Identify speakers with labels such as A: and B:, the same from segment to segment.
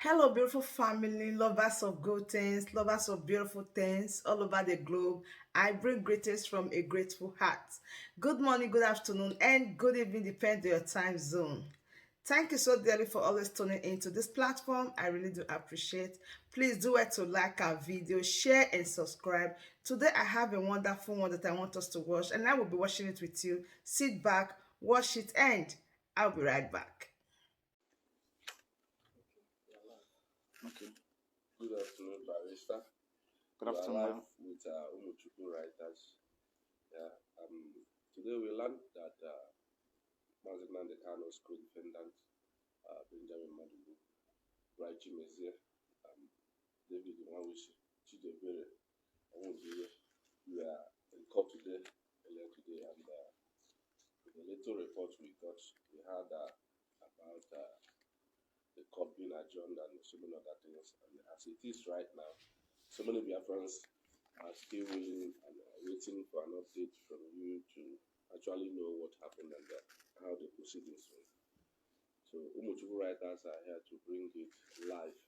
A: Hello, beautiful family, lovers of good things, lovers of beautiful things all over the globe. I bring greetings from a grateful heart. Good morning, good afternoon, and good evening, depending on your time zone. Thank you so dearly for always tuning into this platform. I really do appreciate. Please do it to like our video, share, and subscribe. Today, I have a wonderful one that I want us to watch, and I will be watching it with you. Sit back, watch it, and I'll be right back.
B: Okay.
C: Good afternoon, Barrister.
B: Good
C: We are
B: afternoon,
C: live
B: ma'am.
C: with Umuchukwu writers. Yeah. Today we learned that Nnamdi Kanu'S co-defendant Benjamin Madugu, Raichi Mezie, David Nwawishi, Chidebere, Omojiye, we are in court earlier today, and in the little report we got, we heard about the court being adjourned and so many other things. And as it is right now, so many Biafrans are still willing and waiting for an update from you to actually know what happened and how the proceedings went. So Umuchukwu writers are here to bring it live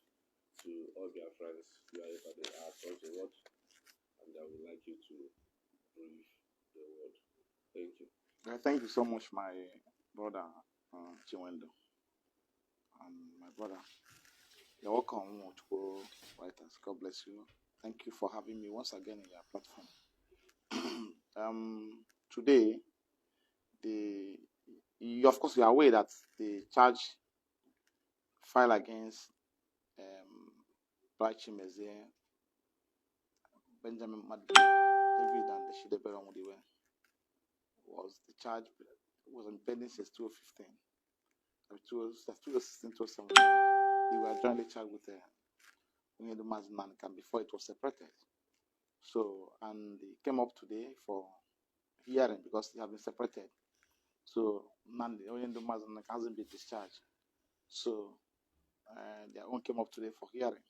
C: to all Biafrans wherever they are across the world, and I would like you to brief the world. Thank you.
B: Thank you so much, my brother Chiwendo. My brother, you're welcome to go writers. God bless you. Thank you for having me once again in your platform. Today, of course, you are aware that the charge filed against Raichi Mezie, Benjamin Madugu, David, and Shidebere Omudiwe was the charge was pending since 2015. 2016, 2017. They were jointly charged with Nnamdi before it was separated. So, and they came up today for hearing because they have been separated. So, Nnamdi hasn't been discharged. So, their own came up today for hearing.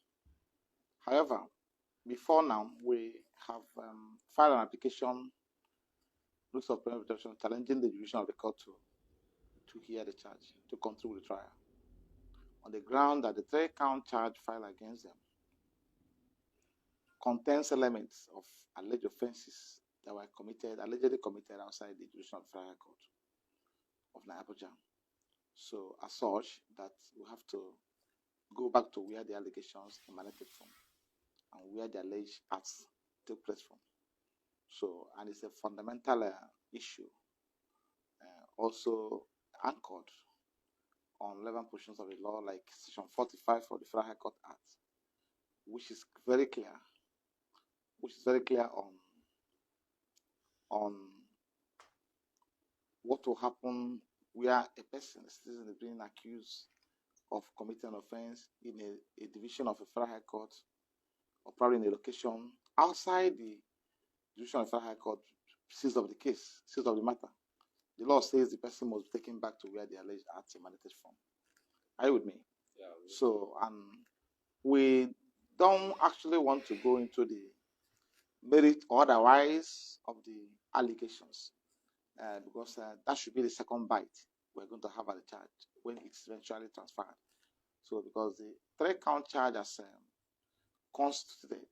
B: However, before now, we have filed an application, notice of protection, challenging the decision of the court to hear the charge, to continue the trial, on the ground that the 3-count charge filed against them contains elements of alleged offenses that were allegedly committed outside the jurisdiction of the Federal Court of Abuja. So, as such, that we have to go back to where the allegations emanated from and where the alleged acts took place from. So, and it's a fundamental issue, also anchored on 11 portions of the law, like Section 45 of the Federal High Court Act, which is very clear on what will happen where a person, a citizen, is being accused of committing an offense in a division of a Federal High Court, or probably in a location outside the division of the Federal High Court, seized of the case, seized of the matter. The law says the person must be taken back to where the alleged acts emanated from. Are you with me?
C: Yeah.
B: So, we don't actually want to go into the merit or otherwise of the allegations, because that should be the second bite we're going to have at the charge when it's eventually transferred. So, because the 3-count charge as constituted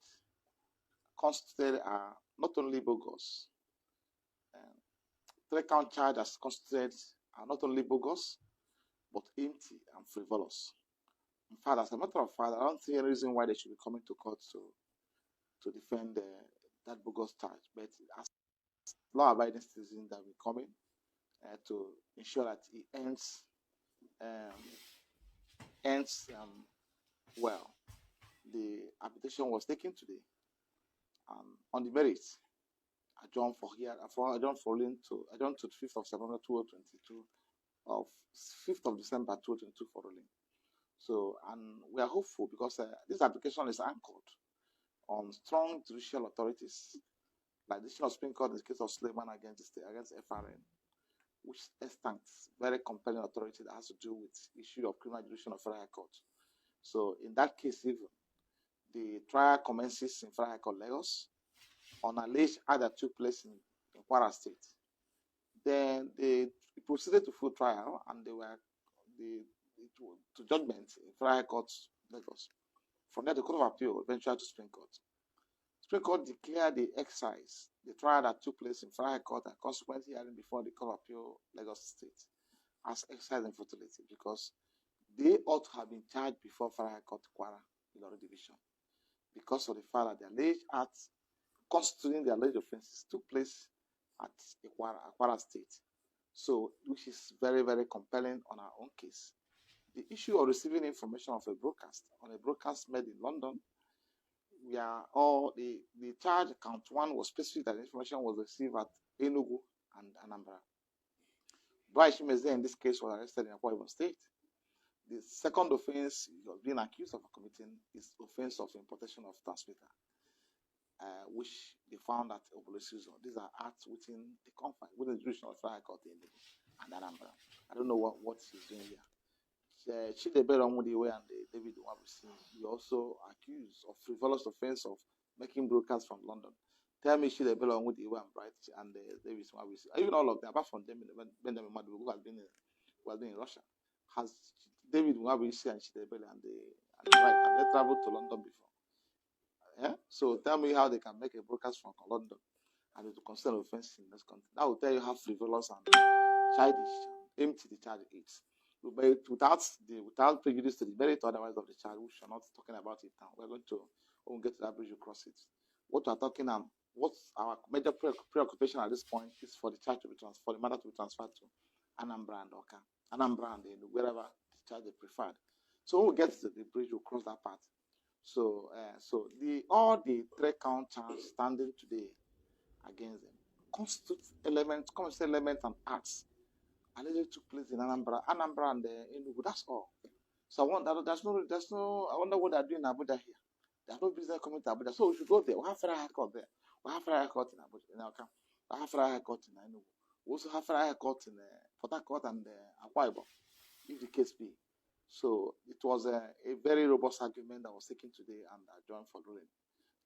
B: are not only bogus, 3-count charge as constituted are not only bogus, but empty and frivolous. In fact, as a matter of fact, I don't see any reason why they should be coming to court to defend that bogus charge. But as law-abiding citizens that will come in to ensure that it ends well. The application was taken today on the merits, adjourned to the 5th of September 2022, of 5th of December 2022 for ruling. So, and we are hopeful because this application is anchored on strong judicial authorities, like the Supreme Court in the case of Suleiman against FRN, which extends very compelling authority that has to do with the issue of criminal jurisdiction of Federal High Court. So, in that case, even the trial commences in Federal High Court Lagos on alleged act that took place in Kwara State. Then they proceeded to full trial, and they were to judgment in Federal High Court Lagos. From there, the Court of Appeal eventually to Supreme Court. Supreme Court declared the excise, the trial that took place in Federal High Court and consequently hearing before the Court of Appeal Lagos State as excise infutility because they ought to have been charged before Federal High Court Kwara, Ilori Division, because of the fact that the alleged acts constituting the alleged offenses took place at Kwara State. So, which is very, very compelling on our own case. The issue of receiving information of a broadcast on a broadcast made in London, we are all the charge count one was specific that the information was received at Enugu and Anambra. Bright Chimeze in this case was arrested in Akwa Ibom State. The second offense he was being accused of committing is offense of importation of transmitter, which they found at Obolosizo. These are acts within the confine, within the jurisdiction of Federal High Court in Enugu and Anambra. I don't know what he's doing here. Chidebere Omudiwe and David Nwabisi, you also accused of frivolous offense of making broadcasts from London. Tell me Chidebere Omudiwe and Bright and David Nwabisi, even all of them, apart from them, Benjamin Madu, who has been in Russia, has David Nwabisi and Chidebere and Bright, and they traveled to London before. Yeah? So tell me how they can make a broadcast from London and to consider offense in this country. That will tell you how frivolous and childish, empty the charge is. Without prejudice to the merit otherwise of the charge, we are not talking about it now. We're going to, when we get to that bridge, we'll cross it. What we're talking about, what's our major preoccupation at this point is for the charge to be transferred, for the matter to be transferred to Anambra and Oka, Anambra and wherever the charge they preferred. So when we get to the bridge, we'll cross that part. So, all the 3 count charges standing today against them constitute elements and acts allegedly took place in Anambra and Enugu. That's all. So I wonder, I wonder what they're doing in Abuja here. There's no business coming to Abuja. So we should go there. We have Federal High Court there. We have Federal High Court in Abuja, in Oka. We have Federal High Court in Enugu. We also have Federal High Court in Port Harcourt and Akwa Ibom, if the case be. So it was a very robust argument that was taken today and adjourned for ruling.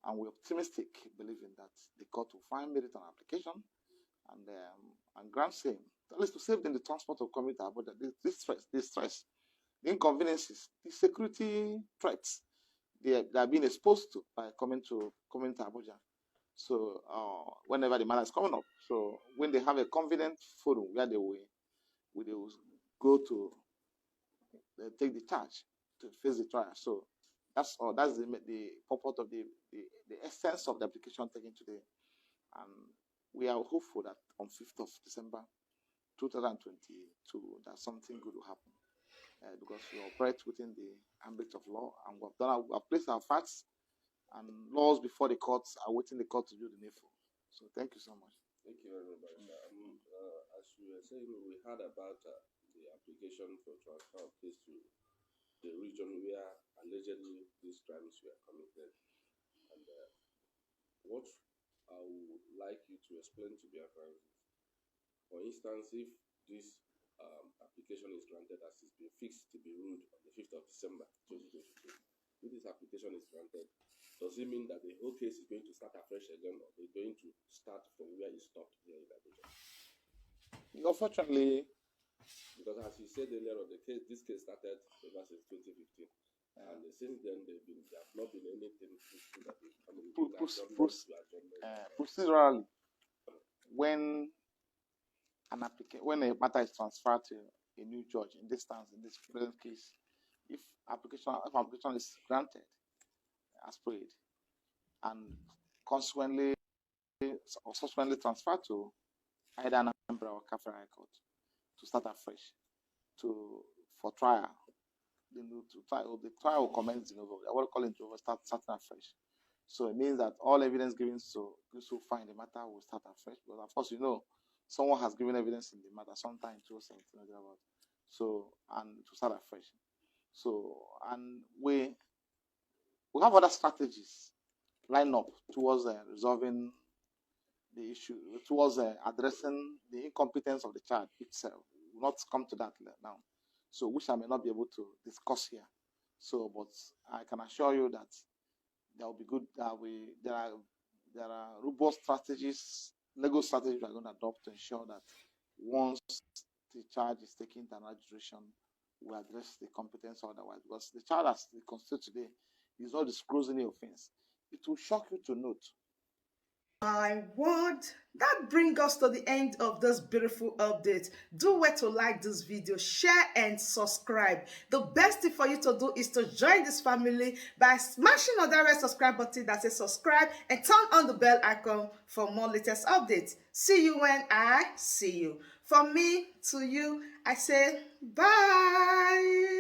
B: And we're optimistic, believing that the court will find merit on application and grant same, at least to save them the transport of coming to Abuja. This stress, the inconveniences, the security threats they are being exposed to by coming to Abuja. So whenever the matter is coming up, so when they have a convenient forum where they will go to take the charge to face the trial. So that's all. That's the purport of the essence of the application taken today. And we are hopeful that on 5th of December 2022 that something good will happen. Because we operate within the ambit of law and we have placed our facts and laws before the courts, are waiting the court to do the needful. So thank you so much.
C: Thank you very much. As we were saying, we heard about the application for transfer of case to the region where allegedly these crimes were committed. And what I would like you to explain to Biafrans, for instance, if this application is granted as it's been fixed to be ruled on the 5th of December 2022, if this application is granted, does it mean that the whole case is going to start afresh again, or they're going to start from where it stopped here in Abuja?
B: Unfortunately,
C: because as you said earlier on, this case started ever since 2015, and since then there have not been anything that is coming.
B: Procedurally, when a matter is transferred to a new judge, in this present case, if application is granted as prayed, and consequently or subsequently transferred to either Anambra or Kafra High Court to start afresh for trial. The trial will commence in over. I will call it over, starting afresh. So it means that all evidence given to those who find the matter will start afresh. But of course, someone has given evidence in the matter sometime in 2017. So, and to start afresh. So, and we have other strategies lined up towards resolving the issue, towards addressing the incompetence of the charge itself. We will not come to that now. So, which I may not be able to discuss here. So, but I can assure you that there will be good. There are robust strategies, legal strategies we are going to adopt to ensure that once the charge is taken to another jurisdiction, we address the competence otherwise. Because the child as the constitute today is not disclosing any offense. It will shock you to note.
A: My word, that brings us to the end of this beautiful update. Do where to like this video, share and subscribe. The best thing for you to do is to join this family by smashing on that red subscribe button that says subscribe and turn on the bell icon for more latest updates. See you when I see you. From me to you, I say bye.